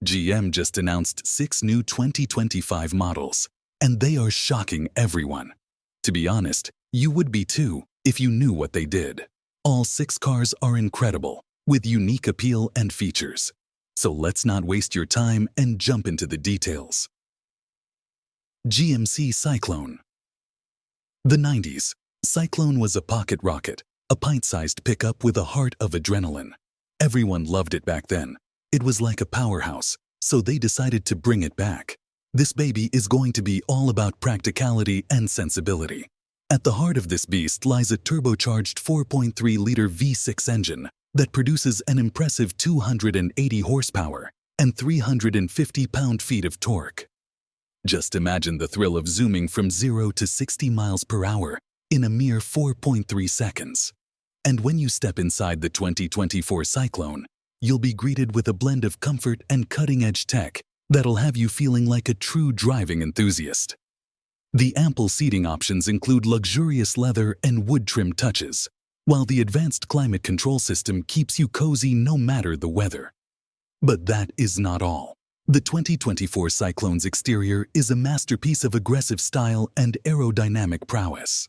GM just announced 6 new 2025 models, and they are shocking everyone. To be honest, you would be too if you knew what they did. All 6 cars are incredible, with unique appeal and features. So let's not waste your time and jump into the details. GMC Cyclone. The 90s. Cyclone was a pocket rocket, a pint-sized pickup with a heart of adrenaline. Everyone loved it back then. It was like a powerhouse, so they decided to bring it back. This baby is going to be all about practicality and sensibility. At the heart of this beast lies a turbocharged 4.3-liter V6 engine that produces an impressive 280 horsepower and 350 pound-feet of torque. Just imagine the thrill of zooming from 0 to 60 miles per hour in a mere 4.3 seconds. And when you step inside the 2024 Cyclone, you'll be greeted with a blend of comfort and cutting-edge tech that'll have you feeling like a true driving enthusiast. The ample seating options include luxurious leather and wood trim touches, while the advanced climate control system keeps you cozy no matter the weather. But that is not all. The 2024 Cyclone's exterior is a masterpiece of aggressive style and aerodynamic prowess.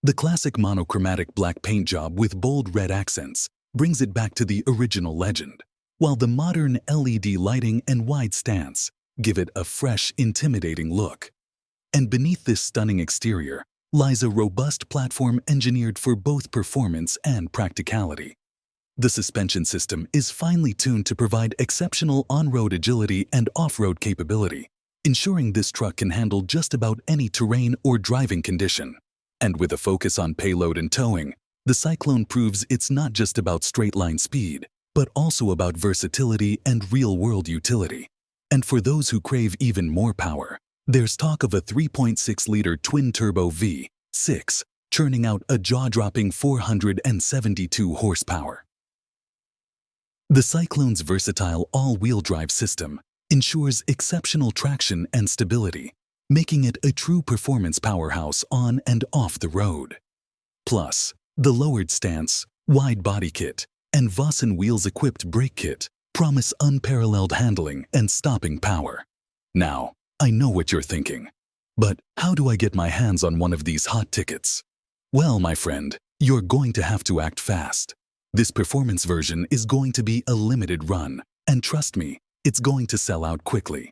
The classic monochromatic black paint job with bold red accents brings it back to the original legend, while the modern LED lighting and wide stance give it a fresh, intimidating look. And beneath this stunning exterior lies a robust platform engineered for both performance and practicality. The suspension system is finely tuned to provide exceptional on-road agility and off-road capability, ensuring this truck can handle just about any terrain or driving condition. And with a focus on payload and towing, the Cyclone proves it's not just about straight-line speed, but also about versatility and real-world utility. And for those who crave even more power, there's talk of a 3.6-liter twin-turbo V6, churning out a jaw-dropping 472 horsepower. The Cyclone's versatile all-wheel drive system ensures exceptional traction and stability, making it a true performance powerhouse on and off the road. Plus, the lowered stance, wide body kit, and Vossen wheels-equipped brake kit promise unparalleled handling and stopping power. Now, I know what you're thinking, but how do I get my hands on one of these hot tickets? Well, my friend, you're going to have to act fast. This performance version is going to be a limited run, and trust me, it's going to sell out quickly.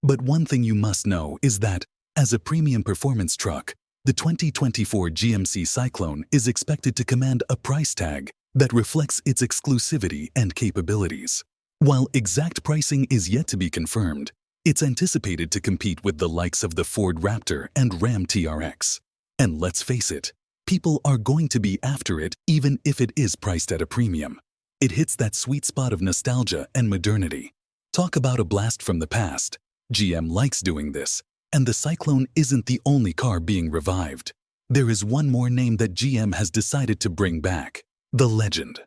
But one thing you must know is that, as a premium performance truck, the 2024 GMC Cyclone is expected to command a price tag that reflects its exclusivity and capabilities. While exact pricing is yet to be confirmed, it's anticipated to compete with the likes of the Ford Raptor and Ram TRX. And let's face it, people are going to be after it even if it is priced at a premium. It hits that sweet spot of nostalgia and modernity. Talk about a blast from the past. GM likes doing this, and the Cyclone isn't the only car being revived. There is one more name that GM has decided to bring back: the legend.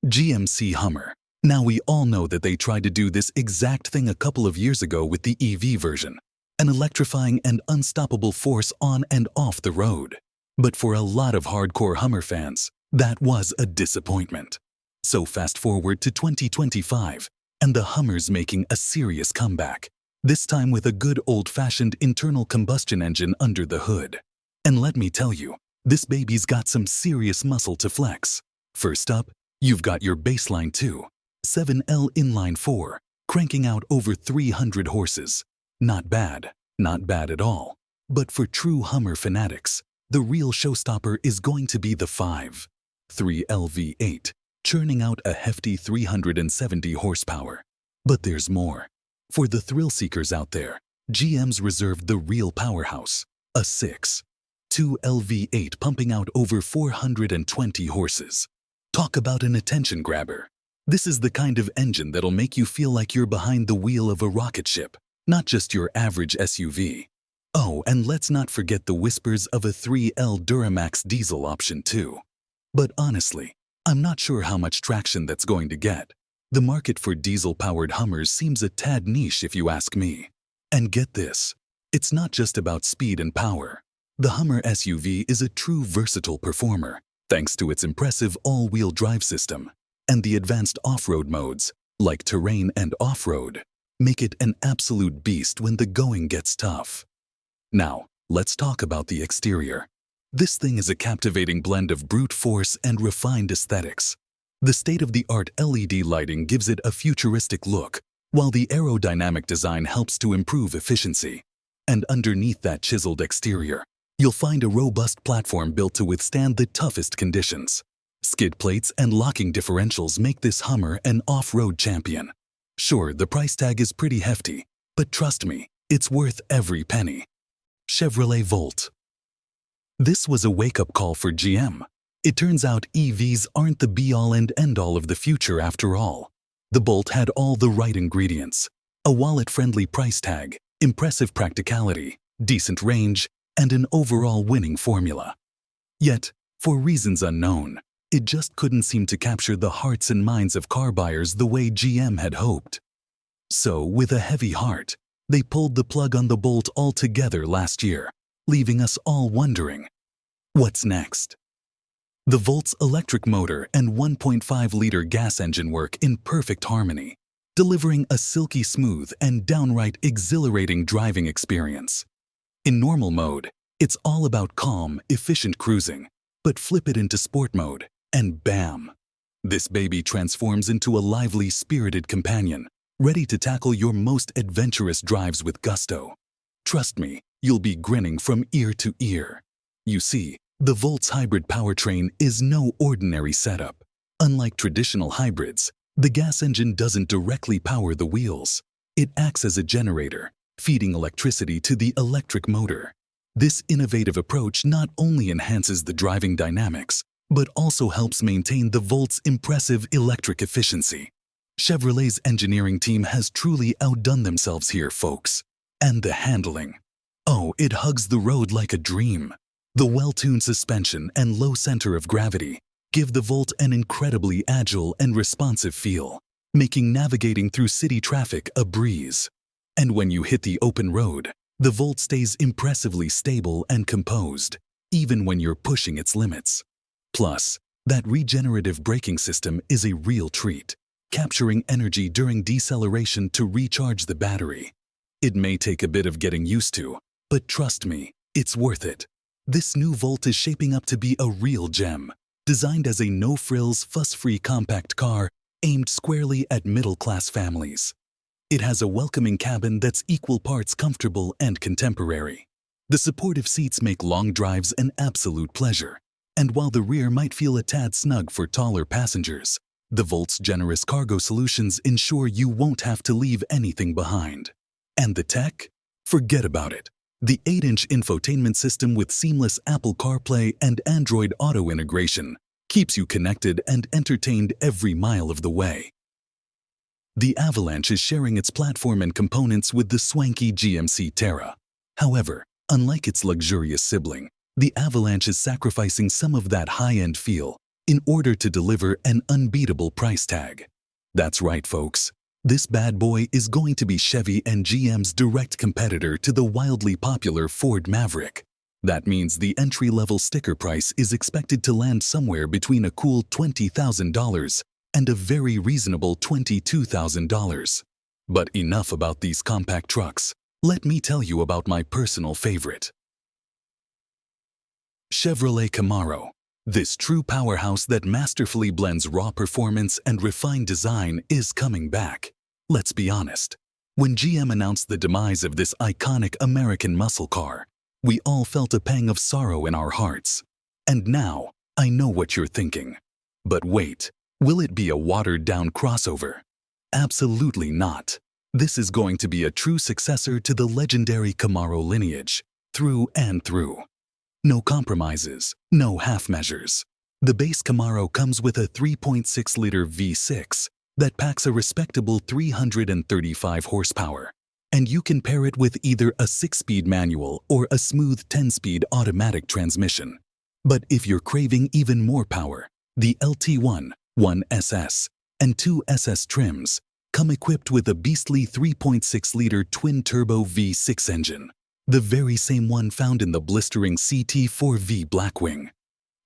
GMC Hummer. Now we all know that they tried to do this exact thing a couple of years ago with the EV version, an electrifying and unstoppable force on and off the road. But for a lot of hardcore Hummer fans, that was a disappointment. So fast forward to 2025, and the Hummer's making a serious comeback, this time with a good old-fashioned internal combustion engine under the hood. And let me tell you, this baby's got some serious muscle to flex. First up, you've got your baseline 2.7L inline 4, cranking out over 300 horses. Not bad at all. But for true Hummer fanatics, the real showstopper is going to be the 5.3L V8, churning out a hefty 370 horsepower. But there's more. For the thrill seekers out there, GM's reserved the real powerhouse, a 6.2L V8 pumping out over 420 horses. Talk about an attention grabber. This is the kind of engine that'll make you feel like you're behind the wheel of a rocket ship, not just your average SUV. Oh, and let's not forget the whispers of a 3L Duramax diesel option too. But honestly, I'm not sure how much traction that's going to get. The market for diesel-powered Hummers seems a tad niche if you ask me. And get this, it's not just about speed and power. The Hummer SUV is a true versatile performer, thanks to its impressive all-wheel drive system. and the advanced off-road modes, like terrain and off-road, make it an absolute beast when the going gets tough. Now, let's talk about the exterior. This thing is a captivating blend of brute force and refined aesthetics. The state-of-the-art LED lighting gives it a futuristic look, while the aerodynamic design helps to improve efficiency. And underneath that chiseled exterior, you'll find a robust platform built to withstand the toughest conditions. Skid plates and locking differentials make this Hummer an off-road champion. Sure, the price tag is pretty hefty, but trust me, it's worth every penny. Chevrolet Volt. This was a wake-up call for GM. It turns out EVs aren't the be-all and end-all of the future after all. The Bolt had all the right ingredients: a wallet-friendly price tag, impressive practicality, decent range, and an overall winning formula. Yet, for reasons unknown, it just couldn't seem to capture the hearts and minds of car buyers the way GM had hoped. So, with a heavy heart, they pulled the plug on the Bolt altogether last year, leaving us all wondering, what's next? The Volt's electric motor and 1.5-liter gas engine work in perfect harmony, delivering a silky smooth and downright exhilarating driving experience. In normal mode, it's all about calm, efficient cruising, but flip it into sport mode, and bam! This baby transforms into a lively, spirited companion, ready to tackle your most adventurous drives with gusto. Trust me, you'll be grinning from ear to ear. You see, the Volt's hybrid powertrain is no ordinary setup. Unlike traditional hybrids, the gas engine doesn't directly power the wheels. It acts as a generator, feeding electricity to the electric motor. This innovative approach not only enhances the driving dynamics, but also helps maintain the Volt's impressive electric efficiency. Chevrolet's engineering team has truly outdone themselves here, folks. And the handling. Oh, it hugs the road like a dream. The well-tuned suspension and low center of gravity give the Volt an incredibly agile and responsive feel, making navigating through city traffic a breeze. And when you hit the open road, the Volt stays impressively stable and composed, even when you're pushing its limits. Plus, that regenerative braking system is a real treat, capturing energy during deceleration to recharge the battery. It may take a bit of getting used to, but trust me, it's worth it. This new Volt is shaping up to be a real gem, designed as a no-frills, fuss-free compact car aimed squarely at middle-class families. It has a welcoming cabin that's equal parts comfortable and contemporary. The supportive seats make long drives an absolute pleasure, and while the rear might feel a tad snug for taller passengers, the Volt's generous cargo solutions ensure you won't have to leave anything behind. And the tech? Forget about it. The 8-inch infotainment system with seamless Apple CarPlay and Android Auto integration keeps you connected and entertained every mile of the way. The Avalanche is sharing its platform and components with the swanky GMC Terra. However, unlike its luxurious sibling, the Avalanche is sacrificing some of that high-end feel in order to deliver an unbeatable price tag. That's right, folks. This bad boy is going to be Chevy and GM's direct competitor to the wildly popular Ford Maverick. That means the entry-level sticker price is expected to land somewhere between a cool $20,000 and a very reasonable $22,000. But enough about these compact trucks. Let me tell you about my personal favorite. Chevrolet Camaro. This true powerhouse that masterfully blends raw performance and refined design is coming back. Let's be honest. When GM announced the demise of this iconic American muscle car, we all felt a pang of sorrow in our hearts. And now, I know what you're thinking. But wait, will it be a watered-down crossover? Absolutely not. This is going to be a true successor to the legendary Camaro lineage, through and through. No compromises, no half measures. The base Camaro comes with a 3.6-liter V6 that packs a respectable 335 horsepower, and you can pair it with either a 6-speed manual or a smooth 10-speed automatic transmission. But if you're craving even more power, the LT1, 1SS, and 2SS trims come equipped with a beastly 3.6-liter twin-turbo V6 engine, the very same one found in the blistering CT4V Blackwing.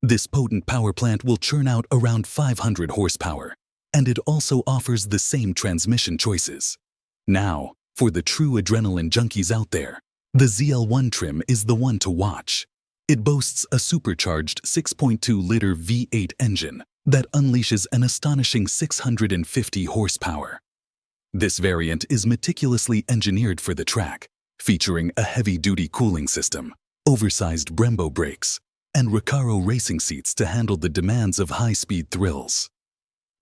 This potent power plant will churn out around 500 horsepower, and it also offers the same transmission choices. Now, for the true adrenaline junkies out there, the ZL1 trim is the one to watch. It boasts a supercharged 6.2-liter V8 engine that unleashes an astonishing 650 horsepower. This variant is meticulously engineered for the track, featuring a heavy-duty cooling system, oversized Brembo brakes, and Recaro racing seats to handle the demands of high-speed thrills.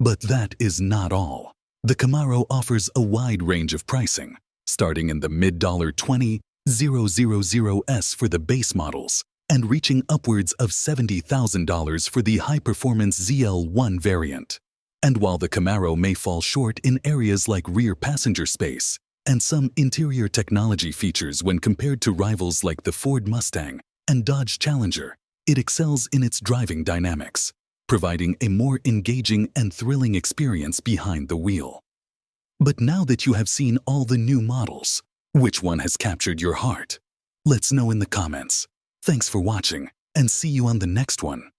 But that is not all. The Camaro offers a wide range of pricing, starting in the mid-$20,000s for the base models and reaching upwards of $70,000 for the high-performance ZL1 variant. And while the Camaro may fall short in areas like rear passenger space and some interior technology features when compared to rivals like the Ford Mustang and Dodge Challenger, it excels in its driving dynamics, providing a more engaging and thrilling experience behind the wheel. But now that you have seen all the new models, which one has captured your heart? Let's know in the comments. Thanks for watching, and see you on the next one.